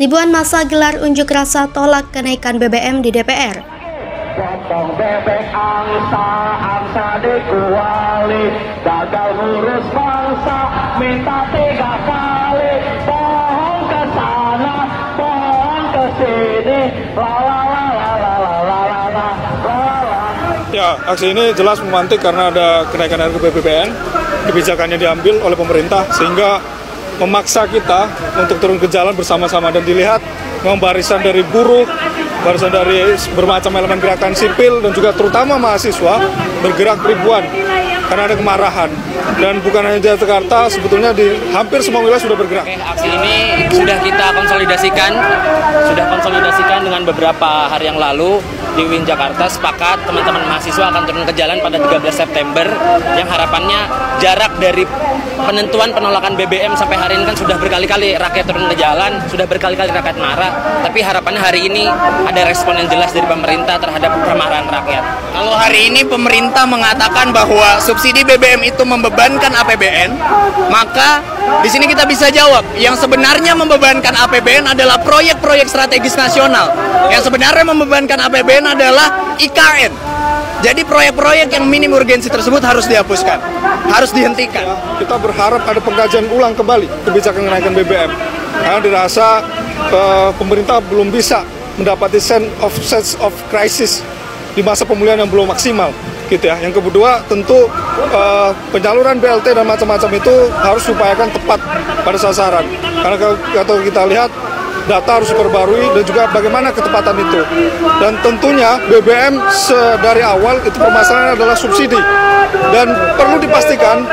Ribuan massa gelar unjuk rasa tolak kenaikan BBM di DPR. Potong bebek angsa dikuali, gagal ngurus bangsa, minta 3 kali, bohong ke sana, bohong ke sini, Ya, aksi ini jelas memantik karena ada kenaikan harga BBM, kebijakannya diambil oleh pemerintah sehingga memaksa kita untuk turun ke jalan bersama-sama, dan dilihat memang barisan dari buruh, barisan dari bermacam elemen gerakan sipil dan juga terutama mahasiswa bergerak ribuan karena ada kemarahan. Dan bukan hanya di Jakarta, sebetulnya di hampir semua wilayah sudah bergerak. Aksi ini sudah kita konsolidasikan dengan beberapa hari yang lalu di UIN Jakarta. Sepakat teman-teman mahasiswa akan turun ke jalan pada 13 September yang harapannya jarak dari penentuan penolakan BBM sampai hari ini kan sudah berkali-kali rakyat turun ke jalan, sudah berkali-kali rakyat marah, tapi harapannya hari ini ada respon yang jelas dari pemerintah terhadap kemarahan rakyat. Kalau hari ini pemerintah mengatakan bahwa subsidi BBM itu membebankan APBN, maka di sini kita bisa jawab, yang sebenarnya membebankan APBN adalah proyek-proyek strategis nasional. Yang sebenarnya membebankan APBN adalah IKN. Jadi proyek-proyek yang minim urgensi tersebut harus dihapuskan, harus dihentikan. Kita berharap ada pengkajian ulang kembali kebijakan kenaikan BBM, karena dirasa pemerintah belum bisa mendapati sense of crisis di masa pemulihan yang belum maksimal, gitu ya. Yang kedua, tentu penyaluran BLT dan macam-macam itu harus diupayakan tepat pada sasaran, karena kalau kita lihat data harus diperbarui dan juga bagaimana ketepatan itu. Dan tentunya BBM dari awal itu permasalahannya adalah subsidi, dan perlu dipastikan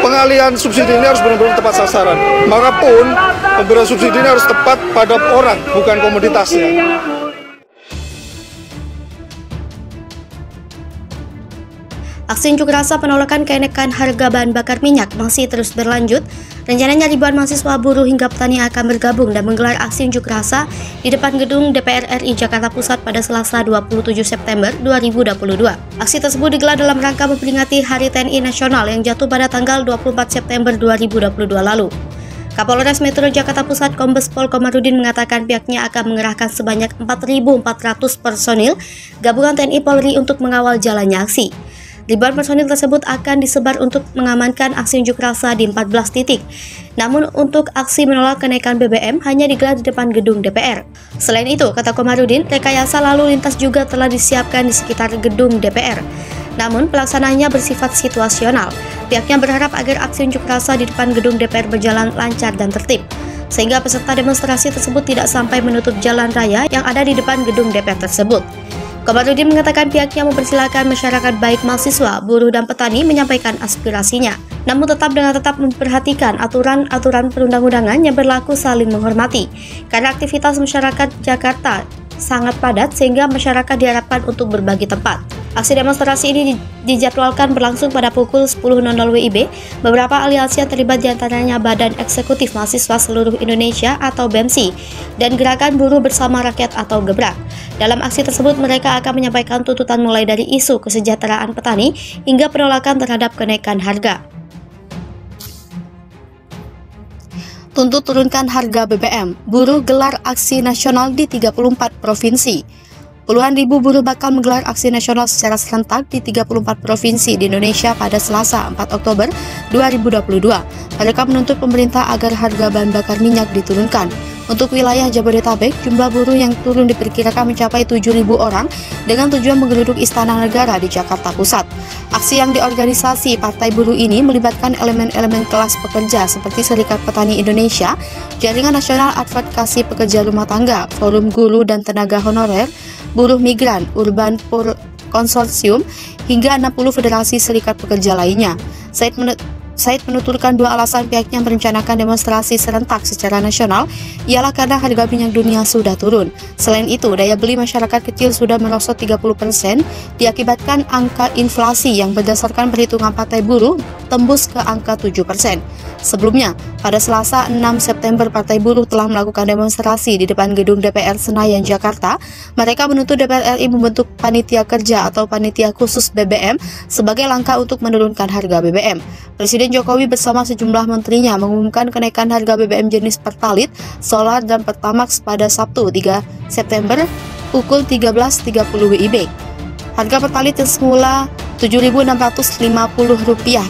pengalihan subsidi ini harus benar-benar tepat sasaran. Makapun pemberian subsidi ini harus tepat pada orang, bukan komoditasnya. Aksi unjuk rasa penolakan kenaikan harga bahan bakar minyak masih terus berlanjut. Rencananya ribuan mahasiswa, buruh hingga petani akan bergabung dan menggelar aksi unjuk rasa di depan gedung DPR RI Jakarta Pusat pada Selasa 27 September 2022. Aksi tersebut digelar dalam rangka memperingati Hari TNI Nasional yang jatuh pada tanggal 24 September 2022 lalu. Kapolres Metro Jakarta Pusat Kombes Pol Komarudin mengatakan pihaknya akan mengerahkan sebanyak 4.400 personil gabungan TNI Polri untuk mengawal jalannya aksi. Ribuan personil tersebut akan disebar untuk mengamankan aksi unjuk rasa di 14 titik. Namun untuk aksi menolak kenaikan BBM hanya digelar di depan gedung DPR. Selain itu, kata Komarudin, rekayasa lalu lintas juga telah disiapkan di sekitar gedung DPR. Namun pelaksanaannya bersifat situasional. Pihaknya berharap agar aksi unjuk rasa di depan gedung DPR berjalan lancar dan tertib, sehingga peserta demonstrasi tersebut tidak sampai menutup jalan raya yang ada di depan gedung DPR tersebut. Komarudin mengatakan pihaknya mempersilahkan masyarakat baik mahasiswa, buruh, dan petani menyampaikan aspirasinya. Namun tetap memperhatikan aturan-aturan perundang-undangan yang berlaku, saling menghormati. Karena aktivitas masyarakat Jakarta sangat padat sehingga masyarakat diharapkan untuk berbagi tempat. Aksi demonstrasi ini dijadwalkan berlangsung pada pukul 10.00 WIB. Beberapa aliansi yang terlibat diantaranya Badan Eksekutif Mahasiswa Seluruh Indonesia atau BEMSI dan Gerakan Buruh Bersama Rakyat atau Gebrak. Dalam aksi tersebut mereka akan menyampaikan tuntutan mulai dari isu kesejahteraan petani hingga penolakan terhadap kenaikan harga. Tuntut turunkan harga BBM, buruh gelar aksi nasional di 34 provinsi. Puluhan ribu buruh bakal menggelar aksi nasional secara serentak di 34 provinsi di Indonesia pada Selasa 4 Oktober 2022. Mereka menuntut pemerintah agar harga bahan bakar minyak diturunkan. Untuk wilayah Jabodetabek, jumlah buruh yang turun diperkirakan mencapai 7.000 orang dengan tujuan menggeruduk Istana Negara di Jakarta Pusat. Aksi yang diorganisasi Partai Buruh ini melibatkan elemen-elemen kelas pekerja seperti Serikat Petani Indonesia, Jaringan Nasional Advokasi Pekerja Rumah Tangga, Forum Guru dan Tenaga Honorer, Buruh Migran, Urban Poor Konsorsium, hingga 60 federasi serikat pekerja lainnya. Said menuturkan dua alasan pihaknya merencanakan demonstrasi serentak secara nasional ialah karena harga minyak dunia sudah turun. Selain itu, daya beli masyarakat kecil sudah merosot 30% diakibatkan angka inflasi yang berdasarkan perhitungan Partai Buruh tembus ke angka 7%. Sebelumnya, pada Selasa 6 September, Partai Buruh telah melakukan demonstrasi di depan gedung DPR Senayan, Jakarta. Mereka menuntut DPR RI membentuk panitia kerja atau panitia khusus BBM sebagai langkah untuk menurunkan harga BBM. Presiden Jokowi bersama sejumlah menterinya mengumumkan kenaikan harga BBM jenis Pertalite, Solar, dan Pertamax pada Sabtu 3 September pukul 13.30 WIB. Harga Pertalite yang semula Rp7.650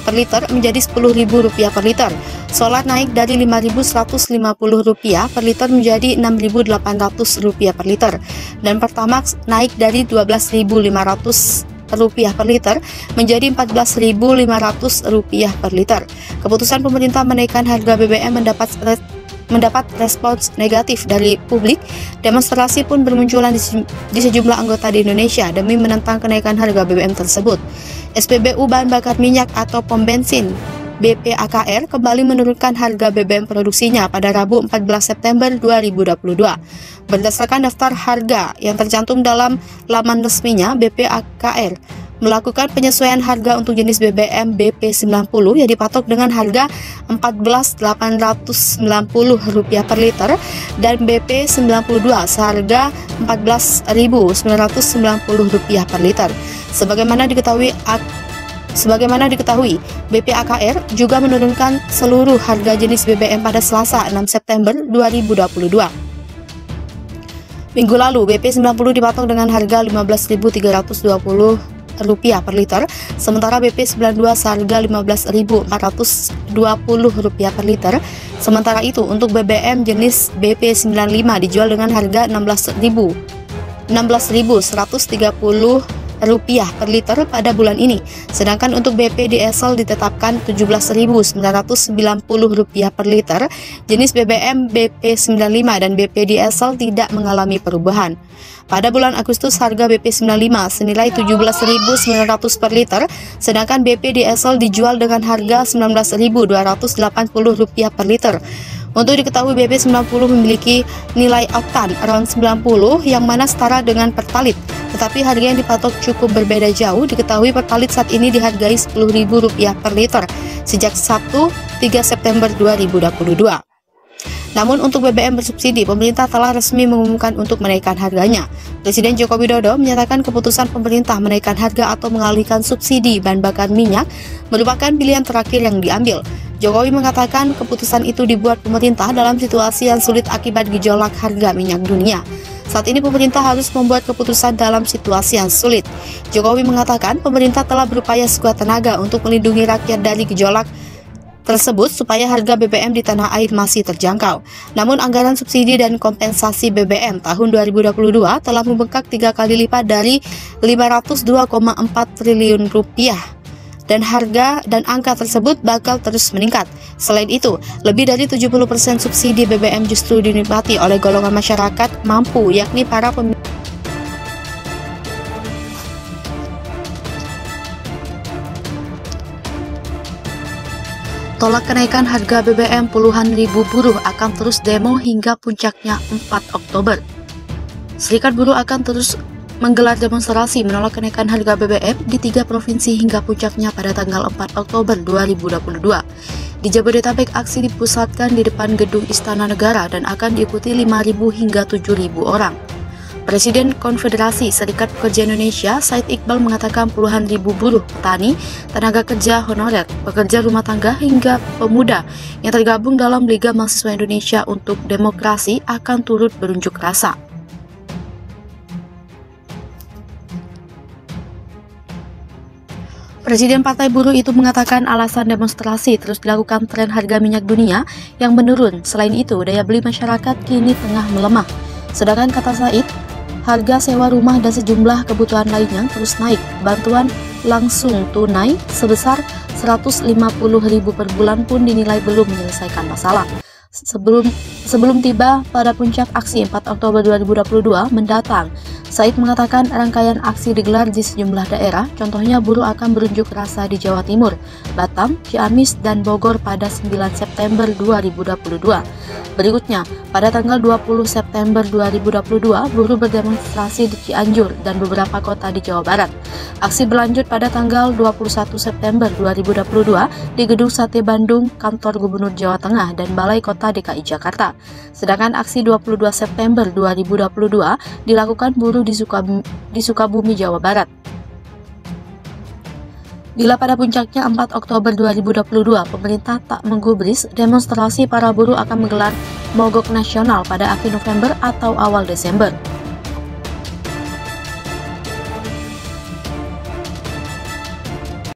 per liter menjadi Rp10.000 per liter. Solar naik dari Rp5.150 per liter menjadi Rp6.800 per liter. Dan Pertamax naik dari Rp12.500 per liter menjadi Rp14.500 per liter. Keputusan pemerintah menaikkan harga BBM mendapat respons negatif dari publik. Demonstrasi pun bermunculan di sejumlah anggota di Indonesia demi menentang kenaikan harga BBM tersebut. SPBU bahan bakar minyak atau pom bensin BPAKR kembali menurunkan harga BBM produksinya pada Rabu 14 September 2022. Berdasarkan daftar harga yang tercantum dalam laman resminya, BPAKR melakukan penyesuaian harga untuk jenis BBM BP90 yang dipatok dengan harga Rp14.890 per liter dan BP92 seharga Rp14.990 per liter. Sebagaimana diketahui, BPAKR juga menurunkan seluruh harga jenis BBM pada Selasa 6 September 2022. Minggu lalu, BP90 dipatok dengan harga Rp15.320 per liter, sementara BP92 seharga Rp15.420 per liter. Sementara itu, untuk BBM jenis BP95 dijual dengan harga Rp16.130 per liter pada bulan ini, sedangkan untuk BP diesel ditetapkan Rp17.990 per liter. Jenis BBM BP95 dan BP diesel tidak mengalami perubahan. Pada bulan Agustus, harga BP95 senilai Rp17.900 per liter, sedangkan BP diesel dijual dengan harga Rp19.280 per liter. Untuk diketahui, BP90 memiliki nilai oktan around 90 yang mana setara dengan Pertalite, tetapi harga yang dipatok cukup berbeda jauh. Diketahui Pertalite saat ini dihargai Rp10.000 per liter sejak Sabtu 3 September 2022. Namun untuk BBM bersubsidi, pemerintah telah resmi mengumumkan untuk menaikkan harganya. Presiden Joko Widodo menyatakan keputusan pemerintah menaikkan harga atau mengalihkan subsidi bahan bakar minyak merupakan pilihan terakhir yang diambil. Jokowi mengatakan keputusan itu dibuat pemerintah dalam situasi yang sulit akibat gejolak harga minyak dunia. Saat ini pemerintah harus membuat keputusan dalam situasi yang sulit. Jokowi mengatakan pemerintah telah berupaya sekuat tenaga untuk melindungi rakyat dari gejolak tersebut supaya harga BBM di tanah air masih terjangkau. Namun anggaran subsidi dan kompensasi BBM tahun 2022 telah membengkak 3 kali lipat dari Rp502,4 triliun dan harga dan angka tersebut bakal terus meningkat. Selain itu, lebih dari 70% subsidi BBM justru dinikmati oleh golongan masyarakat mampu, yakni para pemilih. Tolak kenaikan harga BBM, puluhan ribu buruh akan terus demo hingga puncaknya 4 Oktober. Serikat Buruh akan terus menggelar demonstrasi menolak kenaikan harga BBM di 3 provinsi hingga puncaknya pada tanggal 4 Oktober 2022. Di Jabodetabek, aksi dipusatkan di depan gedung Istana Negara dan akan diikuti 5.000 hingga 7.000 orang. Presiden Konfederasi Serikat Pekerja Indonesia, Said Iqbal, mengatakan puluhan ribu buruh, petani, tenaga kerja honorer, pekerja rumah tangga, hingga pemuda yang tergabung dalam Liga Mahasiswa Indonesia untuk Demokrasi akan turut berunjuk rasa. Presiden Partai Buruh itu mengatakan alasan demonstrasi terus dilakukan tren harga minyak dunia yang menurun. Selain itu, daya beli masyarakat kini tengah melemah. Sedangkan kata Said, harga sewa rumah dan sejumlah kebutuhan lainnya terus naik. Bantuan langsung tunai sebesar Rp150.000 per bulan pun dinilai belum menyelesaikan masalah. Sebelum tiba pada puncak aksi 4 Oktober 2022 mendatang, Said mengatakan rangkaian aksi digelar di sejumlah daerah, contohnya buruh akan berunjuk rasa di Jawa Timur, Batam, Ciamis, dan Bogor pada 9 September 2022. Berikutnya, pada tanggal 20 September 2022, buruh berdemonstrasi di Cianjur dan beberapa kota di Jawa Barat. Aksi berlanjut pada tanggal 21 September 2022 di Gedung Sate Bandung, Kantor Gubernur Jawa Tengah, dan Balai Kota DKI Jakarta. Sedangkan aksi 22 September 2022 dilakukan buruh di Sukabumi, Jawa Barat. Bila pada puncaknya 4 Oktober 2022, pemerintah tak menggubris, demonstrasi para buruh akan menggelar mogok nasional pada akhir November atau awal Desember.